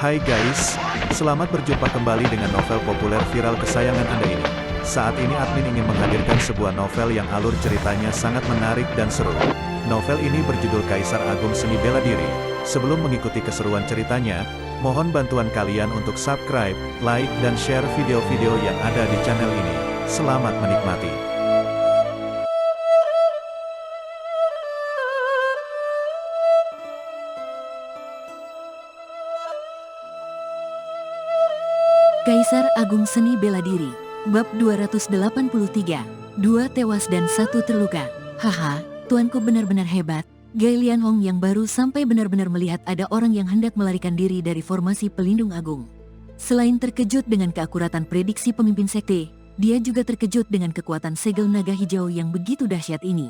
Hai guys, selamat berjumpa kembali dengan novel populer viral kesayangan Anda ini. Saat ini admin ingin menghadirkan sebuah novel yang alur ceritanya sangat menarik dan seru. Novel ini berjudul Kaisar Agung Seni Bela Diri. Sebelum mengikuti keseruan ceritanya, mohon bantuan kalian untuk subscribe, like, dan share video-video yang ada di channel ini. Selamat menikmati. Kaisar Agung Seni Bela Diri, Bab 283, 2 tewas dan 1 terluka. Haha, tuanku benar-benar hebat. Gai Lianhong yang baru sampai benar-benar melihat ada orang yang hendak melarikan diri dari formasi pelindung agung. Selain terkejut dengan keakuratan prediksi pemimpin sekte, dia juga terkejut dengan kekuatan segel naga hijau yang begitu dahsyat ini.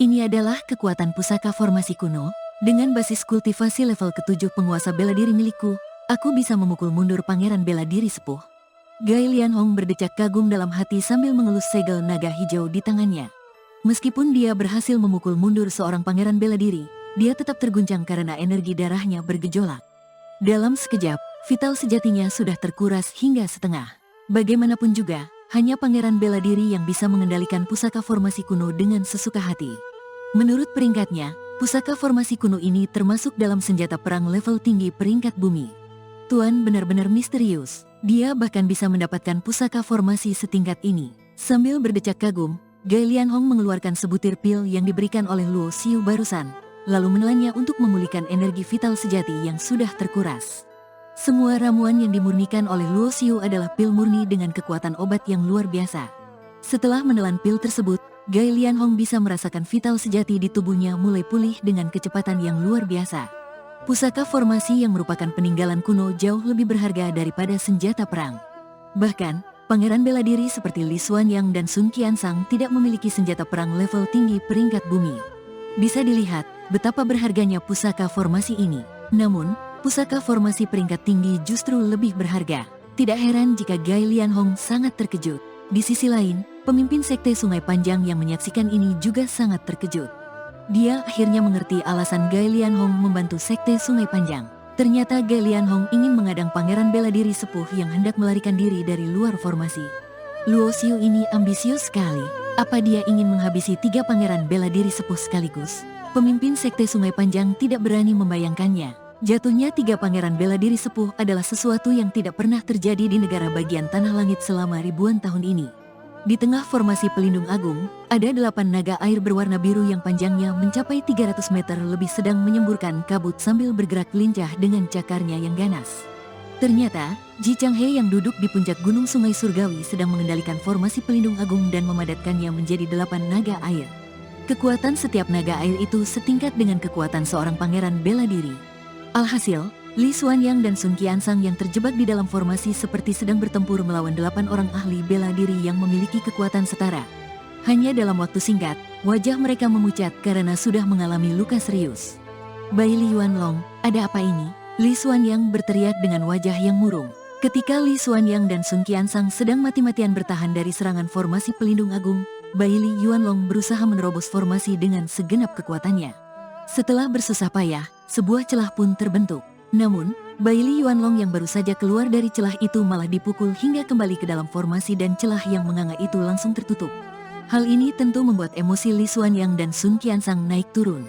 Ini adalah kekuatan pusaka formasi kuno. Dengan basis kultivasi level ke-7 penguasa bela diri milikku, aku bisa memukul mundur pangeran bela diri sepuh. Gai Lianhong berdecak kagum dalam hati sambil mengelus segel naga hijau di tangannya. Meskipun dia berhasil memukul mundur seorang pangeran bela diri, dia tetap terguncang karena energi darahnya bergejolak. Dalam sekejap, vital sejatinya sudah terkuras hingga setengah. Bagaimanapun juga, hanya pangeran bela diri yang bisa mengendalikan pusaka formasi kuno dengan sesuka hati. Menurut peringkatnya, pusaka formasi kuno ini termasuk dalam senjata perang level tinggi peringkat bumi. Tuan benar-benar misterius. Dia bahkan bisa mendapatkan pusaka formasi setingkat ini. Sambil berdecak kagum, Gai Lianhong mengeluarkan sebutir pil yang diberikan oleh Luo Xiu barusan, lalu menelannya untuk memulihkan energi vital sejati yang sudah terkuras. Semua ramuan yang dimurnikan oleh Luo Xiu adalah pil murni dengan kekuatan obat yang luar biasa. Setelah menelan pil tersebut, Gai Lianhong bisa merasakan vital sejati di tubuhnya mulai pulih dengan kecepatan yang luar biasa. Pusaka formasi yang merupakan peninggalan kuno jauh lebih berharga daripada senjata perang. Bahkan, pangeran bela diri seperti Li Xuanyang dan Sun Qiansang tidak memiliki senjata perang level tinggi peringkat bumi. Bisa dilihat betapa berharganya pusaka formasi ini. Namun, pusaka formasi peringkat tinggi justru lebih berharga. Tidak heran jika Gai Lianhong sangat terkejut. Di sisi lain, pemimpin sekte Sungai Panjang yang menyaksikan ini juga sangat terkejut. Dia akhirnya mengerti alasan Gai Lianhong membantu sekte Sungai Panjang. Ternyata Gai Lianhong ingin mengadang pangeran bela diri sepuh yang hendak melarikan diri dari luar formasi. Luo Xiu ini ambisius sekali. Apa dia ingin menghabisi 3 pangeran bela diri sepuh sekaligus? Pemimpin sekte Sungai Panjang tidak berani membayangkannya. Jatuhnya 3 pangeran bela diri sepuh adalah sesuatu yang tidak pernah terjadi di negara bagian Tanah Langit selama ribuan tahun ini. Di tengah formasi pelindung agung, ada 8 naga air berwarna biru yang panjangnya mencapai 300 meter lebih sedang menyemburkan kabut sambil bergerak lincah dengan cakarnya yang ganas. Ternyata, Ji Changhe yang duduk di puncak gunung Sungai Surgawi sedang mengendalikan formasi pelindung agung dan memadatkannya menjadi 8 naga air. Kekuatan setiap naga air itu setingkat dengan kekuatan seorang pangeran bela diri. Alhasil, Li Xuanyang dan Sun Qiansang yang terjebak di dalam formasi seperti sedang bertempur melawan 8 orang ahli bela diri yang memiliki kekuatan setara. Hanya dalam waktu singkat, wajah mereka memucat karena sudah mengalami luka serius. Bai Li Yuanlong, ada apa ini? Li Xuanyang berteriak dengan wajah yang murung. Ketika Li Xuanyang dan Sun Qiansang sedang mati-matian bertahan dari serangan formasi pelindung agung, Bai Li Yuanlong berusaha menerobos formasi dengan segenap kekuatannya. Setelah bersusah payah, sebuah celah pun terbentuk. Namun, Bai Li Yuanlong yang baru saja keluar dari celah itu malah dipukul hingga kembali ke dalam formasi dan celah yang menganga itu langsung tertutup. Hal ini tentu membuat emosi Li Xuanyang dan Sun Qiansang naik turun.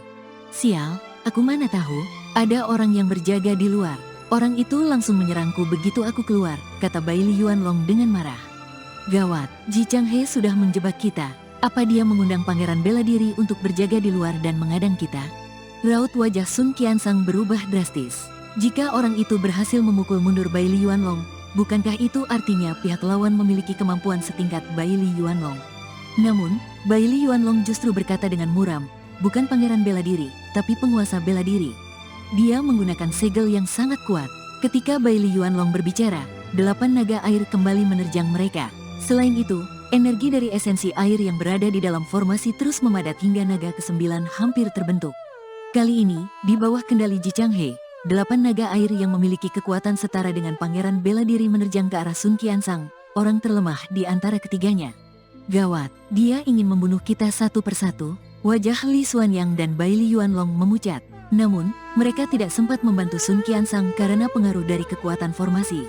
Sial, aku mana tahu, ada orang yang berjaga di luar. Orang itu langsung menyerangku begitu aku keluar, kata Bai Li Yuanlong dengan marah. Gawat, Ji Changhe sudah menjebak kita. Apa dia mengundang pangeran bela diri untuk berjaga di luar dan mengadang kita? Raut wajah Sun Qiansang berubah drastis. Jika orang itu berhasil memukul mundur Bai Li Yuanlong, bukankah itu artinya pihak lawan memiliki kemampuan setingkat Bai Li Yuanlong? Namun, Bai Li Yuanlong justru berkata dengan muram, bukan pangeran bela diri, tapi penguasa bela diri. Dia menggunakan segel yang sangat kuat. Ketika Bai Li Yuanlong berbicara, 8 naga air kembali menerjang mereka. Selain itu, energi dari esensi air yang berada di dalam formasi terus memadat hingga naga ke-9 hampir terbentuk. Kali ini, di bawah kendali Ji Changhe, 8 naga air yang memiliki kekuatan setara dengan pangeran bela diri menerjang ke arah Sun Qiansang, orang terlemah di antara ketiganya. Gawat, dia ingin membunuh kita satu persatu. Wajah Li Xuanyang dan Bai Li Yuanlong memucat. Namun, mereka tidak sempat membantu Sun Qiansang karena pengaruh dari kekuatan formasi.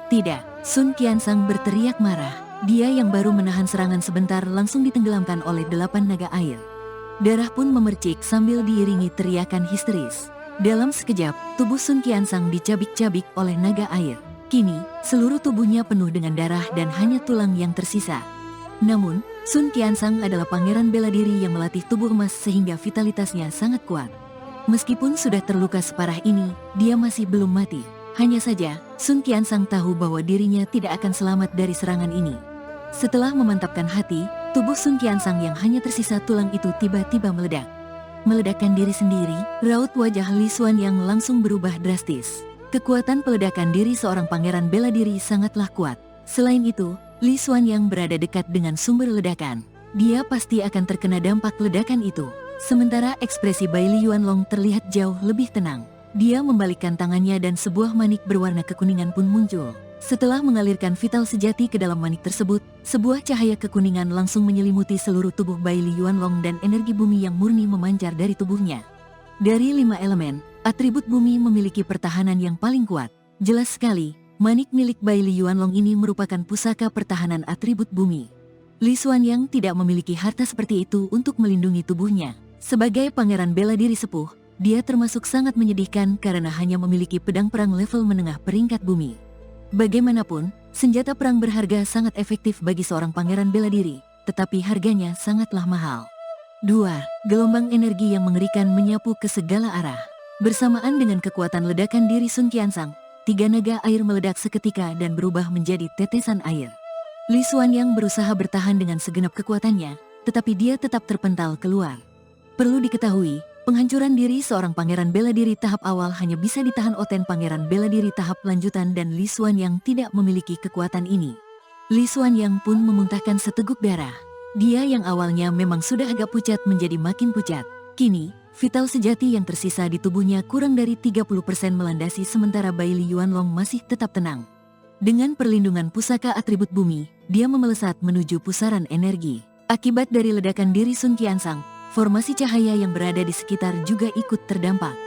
Tidak, Sun Qiansang berteriak marah. Dia yang baru menahan serangan sebentar langsung ditenggelamkan oleh 8 naga air. Darah pun memercik sambil diiringi teriakan histeris. Dalam sekejap, tubuh Sun Qiansang dicabik-cabik oleh naga air. Kini, seluruh tubuhnya penuh dengan darah dan hanya tulang yang tersisa. Namun, Sun Qiansang adalah pangeran bela diri yang melatih tubuh emas sehingga vitalitasnya sangat kuat. Meskipun sudah terluka separah ini, dia masih belum mati. Hanya saja, Sun Qiansang tahu bahwa dirinya tidak akan selamat dari serangan ini. Setelah memantapkan hati, tubuh Sun Qiansang yang hanya tersisa tulang itu tiba-tiba meledak. Meledakkan diri sendiri, raut wajah Li Xuan yang langsung berubah drastis. Kekuatan peledakan diri seorang pangeran bela diri sangatlah kuat. Selain itu, Li Xuan yang berada dekat dengan sumber ledakan. Dia pasti akan terkena dampak ledakan itu. Sementara ekspresi Bai Li Yuanlong terlihat jauh lebih tenang. Dia membalikkan tangannya dan sebuah manik berwarna kekuningan pun muncul. Setelah mengalirkan vital sejati ke dalam manik tersebut, sebuah cahaya kekuningan langsung menyelimuti seluruh tubuh Bai Li Yuanlong dan energi bumi yang murni memancar dari tubuhnya. Dari 5 elemen, atribut bumi memiliki pertahanan yang paling kuat. Jelas sekali, manik milik Bai Li Yuanlong ini merupakan pusaka pertahanan atribut bumi. Li Xuanyang tidak memiliki harta seperti itu untuk melindungi tubuhnya. Sebagai pangeran bela diri sepuh, dia termasuk sangat menyedihkan karena hanya memiliki pedang perang level menengah peringkat bumi. Bagaimanapun, senjata perang berharga sangat efektif bagi seorang pangeran bela diri, tetapi harganya sangatlah mahal. 2. Gelombang energi yang mengerikan menyapu ke segala arah. Bersamaan dengan kekuatan ledakan diri Sun Qiansang, 3 naga air meledak seketika dan berubah menjadi tetesan air. Li Xuanyang berusaha bertahan dengan segenap kekuatannya, tetapi dia tetap terpental keluar. Perlu diketahui, penghancuran diri seorang pangeran bela diri tahap awal hanya bisa ditahan Oten pangeran bela diri tahap lanjutan dan Li Xuanyang tidak memiliki kekuatan ini. Li Xuanyang pun memuntahkan seteguk darah. Dia yang awalnya memang sudah agak pucat menjadi makin pucat. Kini, vital sejati yang tersisa di tubuhnya kurang dari 30% melandasi sementara Bai Li Yuanlong masih tetap tenang. Dengan perlindungan pusaka atribut bumi, dia memelesat menuju pusaran energi. Akibat dari ledakan diri Sun Qiansang, formasi cahaya yang berada di sekitar juga ikut terdampak.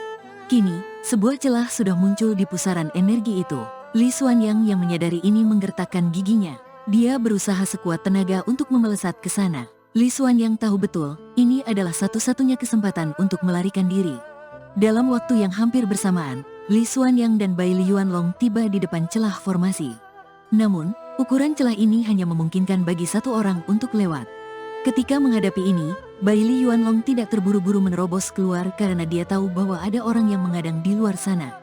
Kini, sebuah celah sudah muncul di pusaran energi itu. Li Xuanyang yang menyadari ini menggertakkan giginya. Dia berusaha sekuat tenaga untuk memelesat ke sana. Li Xuanyang tahu betul, ini adalah satu-satunya kesempatan untuk melarikan diri. Dalam waktu yang hampir bersamaan, Li Xuanyang dan Bai Li Yuanlong tiba di depan celah formasi. Namun, ukuran celah ini hanya memungkinkan bagi satu orang untuk lewat. Ketika menghadapi ini, Bai Li Yuanlong tidak terburu-buru menerobos keluar karena dia tahu bahwa ada orang yang mengadang di luar sana.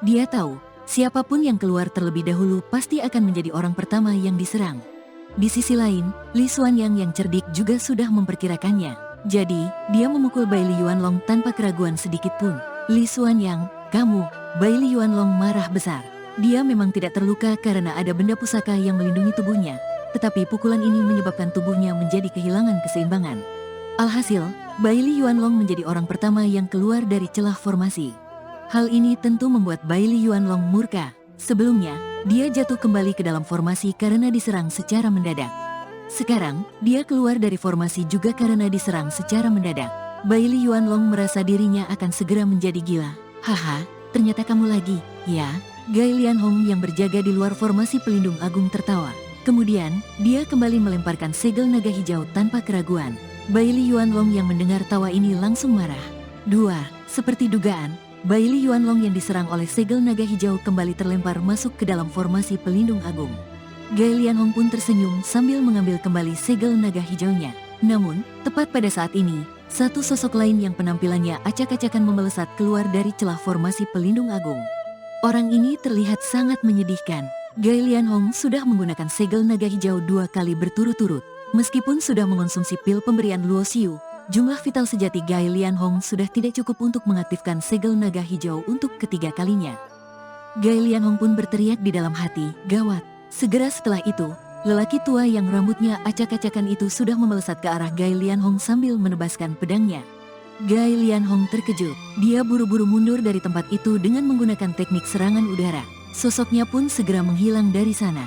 Dia tahu, siapapun yang keluar terlebih dahulu pasti akan menjadi orang pertama yang diserang. Di sisi lain, Li Xuanyang yang cerdik juga sudah memperkirakannya. Jadi, dia memukul Bai Li Yuanlong tanpa keraguan sedikit pun. Li Xuanyang, kamu, Bai Li Yuanlong marah besar. Dia memang tidak terluka karena ada benda pusaka yang melindungi tubuhnya, tetapi pukulan ini menyebabkan tubuhnya menjadi kehilangan keseimbangan. Alhasil, Bai Li Yuanlong menjadi orang pertama yang keluar dari celah formasi. Hal ini tentu membuat Bai Li Yuanlong murka. Sebelumnya, dia jatuh kembali ke dalam formasi karena diserang secara mendadak. Sekarang, dia keluar dari formasi juga karena diserang secara mendadak. Bai Li Yuanlong merasa dirinya akan segera menjadi gila. Haha, ternyata kamu lagi, ya? Gai Lianhong yang berjaga di luar formasi pelindung agung tertawa. Kemudian, dia kembali melemparkan segel naga hijau tanpa keraguan. Bai Li Yuanlong yang mendengar tawa ini langsung marah. 2. Seperti dugaan, Bai Li Yuanlong yang diserang oleh segel naga hijau kembali terlempar masuk ke dalam formasi pelindung agung. Gai Lianhong pun tersenyum sambil mengambil kembali segel naga hijaunya. Namun, tepat pada saat ini, satu sosok lain yang penampilannya acak-acakan memelesat keluar dari celah formasi pelindung agung. Orang ini terlihat sangat menyedihkan. Gai Lianhong sudah menggunakan segel naga hijau 2 kali berturut-turut. Meskipun sudah mengonsumsi pil pemberian Luo Xiu, jumlah vital sejati Gai Lianhong sudah tidak cukup untuk mengaktifkan segel naga hijau untuk ketiga kalinya. Gai Lianhong pun berteriak di dalam hati, gawat. Segera setelah itu, lelaki tua yang rambutnya acak-acakan itu sudah memelesat ke arah Gai Lianhong sambil menebaskan pedangnya. Gai Lianhong terkejut. Dia buru-buru mundur dari tempat itu dengan menggunakan teknik serangan udara. Sosoknya pun segera menghilang dari sana.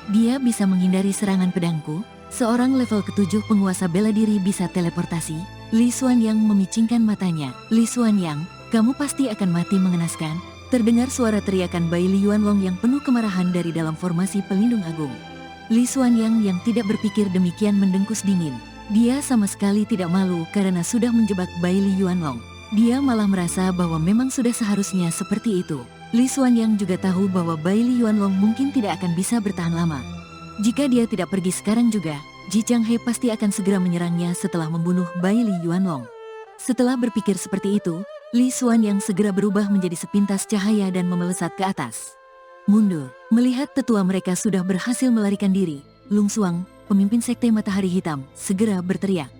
Dia bisa menghindari serangan pedangku? Seorang level ke-7 penguasa bela diri bisa teleportasi? Li Xuanyang memicingkan matanya. Li Xuanyang, kamu pasti akan mati mengenaskan. Terdengar suara teriakan Bai Li Yuanlong yang penuh kemarahan dari dalam formasi pelindung agung. Li Xuanyang yang tidak berpikir demikian mendengkus dingin. Dia sama sekali tidak malu karena sudah menjebak Bai Li Yuanlong. Dia malah merasa bahwa memang sudah seharusnya seperti itu. Li Xuanyang juga tahu bahwa Bai Li Yuanlong mungkin tidak akan bisa bertahan lama. Jika dia tidak pergi sekarang juga, Ji Changhe pasti akan segera menyerangnya setelah membunuh Bai Li Yuanlong. Setelah berpikir seperti itu, Li Xuanyang segera berubah menjadi sepintas cahaya dan memelesat ke atas. Mundur, melihat tetua mereka sudah berhasil melarikan diri, Lung Xuang, pemimpin sekte Matahari Hitam, segera berteriak.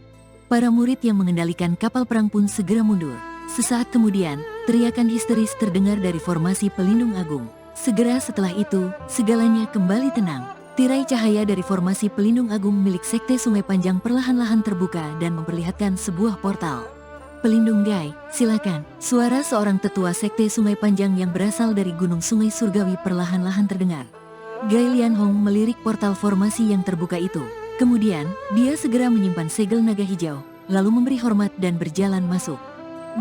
Para murid yang mengendalikan kapal perang pun segera mundur. Sesaat kemudian, teriakan histeris terdengar dari formasi pelindung agung. Segera setelah itu, segalanya kembali tenang. Tirai cahaya dari formasi pelindung agung milik Sekte Sungai Panjang perlahan-lahan terbuka dan memperlihatkan sebuah portal. Pelindung Gai, silakan. Suara seorang tetua Sekte Sungai Panjang yang berasal dari Gunung Sungai Surgawi perlahan-lahan terdengar. Gai Lianhong melirik portal formasi yang terbuka itu. Kemudian, dia segera menyimpan segel naga hijau, lalu memberi hormat dan berjalan masuk.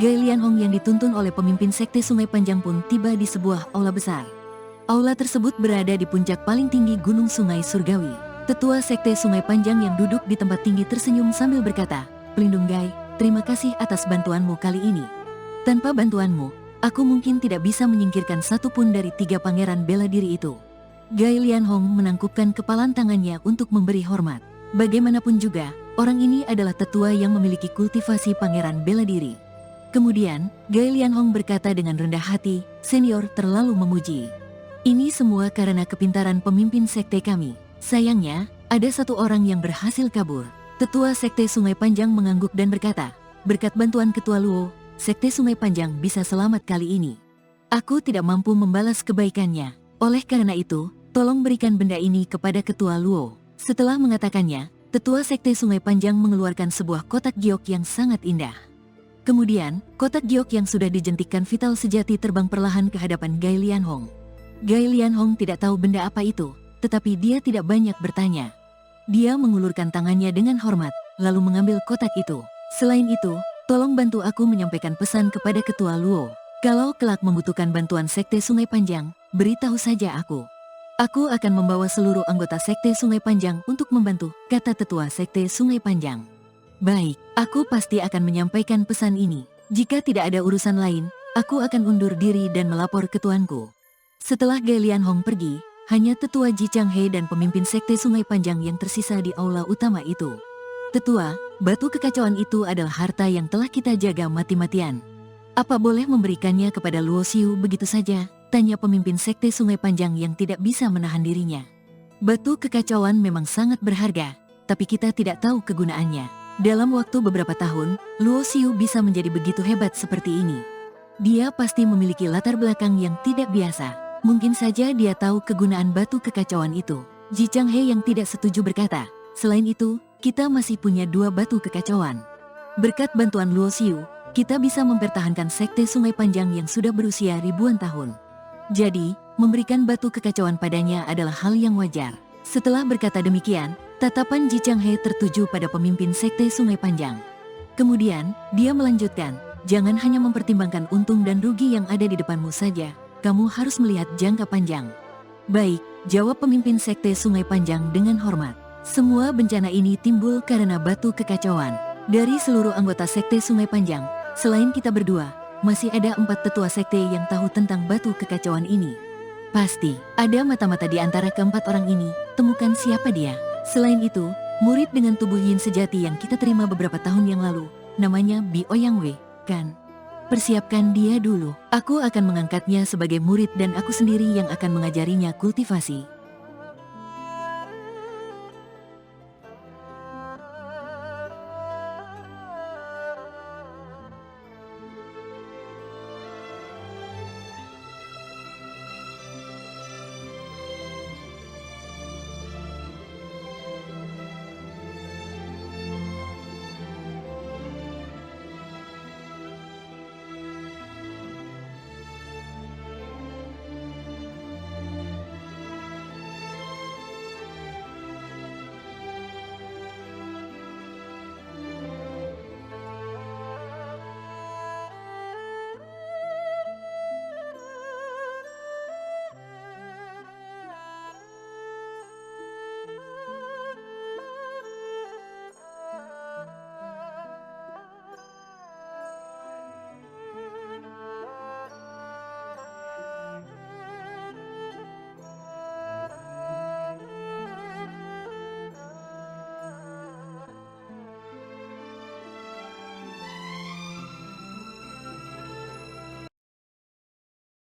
Gai Lianhong yang dituntun oleh pemimpin Sekte Sungai Panjang pun tiba di sebuah aula besar. Aula tersebut berada di puncak paling tinggi Gunung Sungai Surgawi. Tetua Sekte Sungai Panjang yang duduk di tempat tinggi tersenyum sambil berkata, "Pelindung Gai, terima kasih atas bantuanmu kali ini. Tanpa bantuanmu, aku mungkin tidak bisa menyingkirkan satupun dari 3 pangeran bela diri itu." Gai Lianhong menangkupkan kepalan tangannya untuk memberi hormat. Bagaimanapun juga, orang ini adalah tetua yang memiliki kultivasi pangeran bela diri. Kemudian, Gai Lianhong berkata dengan rendah hati, "Senior terlalu memuji. Ini semua karena kepintaran pemimpin sekte kami. Sayangnya, ada satu orang yang berhasil kabur." Tetua Sekte Sungai Panjang mengangguk dan berkata, "Berkat bantuan Ketua Luo, Sekte Sungai Panjang bisa selamat kali ini. Aku tidak mampu membalas kebaikannya. Oleh karena itu, tolong berikan benda ini kepada Ketua Luo." Setelah mengatakannya, Tetua Sekte Sungai Panjang mengeluarkan sebuah kotak giok yang sangat indah. Kemudian, kotak giok yang sudah dijentikkan vital sejati terbang perlahan ke hadapan Gai Lianhong. Gai Lianhong tidak tahu benda apa itu, tetapi dia tidak banyak bertanya. Dia mengulurkan tangannya dengan hormat, lalu mengambil kotak itu. "Selain itu, tolong bantu aku menyampaikan pesan kepada Ketua Luo. Kalau kelak membutuhkan bantuan Sekte Sungai Panjang, beritahu saja aku. Aku akan membawa seluruh anggota Sekte Sungai Panjang untuk membantu," kata Tetua Sekte Sungai Panjang. "Baik, aku pasti akan menyampaikan pesan ini. Jika tidak ada urusan lain, aku akan undur diri dan melapor ke tuanku." Setelah Gai Lianhong pergi, hanya Tetua Ji Changhe dan pemimpin Sekte Sungai Panjang yang tersisa di aula utama itu. "Tetua, batu kekacauan itu adalah harta yang telah kita jaga mati-matian. Apa boleh memberikannya kepada Luo Xiu begitu saja?" tanya pemimpin Sekte Sungai Panjang yang tidak bisa menahan dirinya. "Batu kekacauan memang sangat berharga, tapi kita tidak tahu kegunaannya. Dalam waktu beberapa tahun, Luo Xiu bisa menjadi begitu hebat seperti ini. Dia pasti memiliki latar belakang yang tidak biasa. Mungkin saja dia tahu kegunaan batu kekacauan itu." Ji Changhe yang tidak setuju berkata, "Selain itu, kita masih punya 2 batu kekacauan. Berkat bantuan Luo Xiu, kita bisa mempertahankan Sekte Sungai Panjang yang sudah berusia ribuan tahun. Jadi, memberikan batu kekacauan padanya adalah hal yang wajar." Setelah berkata demikian, tatapan Ji Changhe tertuju pada pemimpin Sekte Sungai Panjang. Kemudian, dia melanjutkan, "Jangan hanya mempertimbangkan untung dan rugi yang ada di depanmu saja. Kamu harus melihat jangka panjang." "Baik," jawab pemimpin Sekte Sungai Panjang dengan hormat. "Semua bencana ini timbul karena batu kekacauan. Dari seluruh anggota Sekte Sungai Panjang, selain kita berdua, masih ada 4 tetua sekte yang tahu tentang batu kekacauan ini. Pasti ada mata-mata di antara ke-4 orang ini. Temukan siapa dia. Selain itu, murid dengan tubuh yin sejati yang kita terima beberapa tahun yang lalu, namanya Bi Oyang Wei, kan? Persiapkan dia dulu. Aku akan mengangkatnya sebagai murid dan aku sendiri yang akan mengajarinya kultivasi."